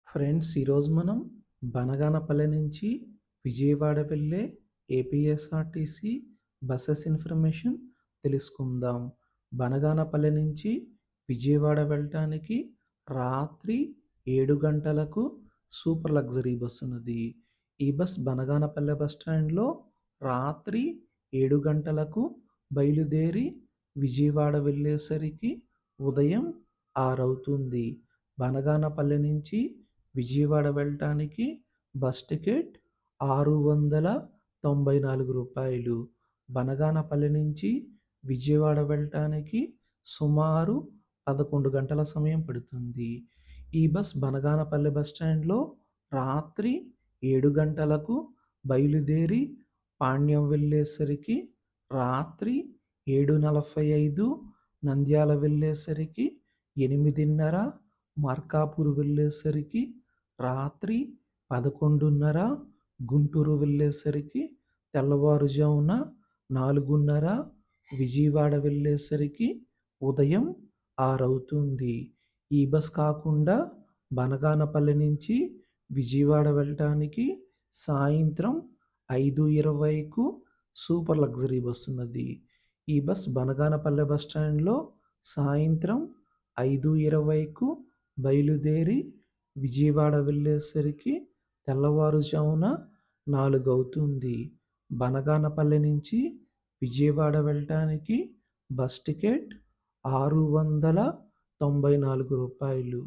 Friends, ఈరోజు మనం బనగానపల్లె నుంచి విజయవాడ వెళ్ళే ఏపీఎస్ఆర్టీసీ బసెస్ ఇన్ఫర్మేషన్ తెలుసుకుందాం. బనగానపల్లె నుంచి విజయవాడ వెళ్ళటానికి రాత్రి 7 గంటలకు సూపర్ లగ్జరీ బస్ ఉన్నది. ఈ బస్ బనగానపల్లె బస్ స్టాండ్లో రాత్రి 7 గంటలకు బయలుదేరి విజయవాడ వెళ్ళేసరికి ఉదయం 6 అవుతుంది. బనగానపల్లె నుంచి విజయవాడ వెళ్ళటానికి బస్ టికెట్ రూ. 694. బనగానపల్లి నుంచి విజయవాడ వెళ్ళటానికి సుమారు 11 గంటల సమయం పడుతుంది. ఈ బస్ బనగానపల్లి బస్ స్టాండ్లో రాత్రి 7 గంటలకు బయలుదేరి పాణ్యం వెళ్ళేసరికి రాత్రి 7:45, నంద్యాల వెళ్ళేసరికి 8:30, మార్కాపూర్ వెళ్ళేసరికి రాత్రి 11:30, గుంటూరు వెళ్ళేసరికి తెల్లవారుజామున 4:30, విజయవాడ వెళ్ళేసరికి ఉదయం 6 అవుతుంది. ఈ బస్ కాకుండా బనగానపల్లి నుంచి విజయవాడ వెళ్ళటానికి సాయంత్రం 5:20కు సూపర్ లగ్జరీ బస్ ఉన్నది. ఈ బస్ బనగానపల్లె బస్ స్టాండ్లో సాయంత్రం 5:20కు బయలుదేరి విజయవాడ వెళ్ళేసరికి తెల్లవారుజామున 4 అవుతుంది. బనగానపల్లె నుంచి విజయవాడ వెళ్ళటానికి బస్ టికెట్ రూ. 694.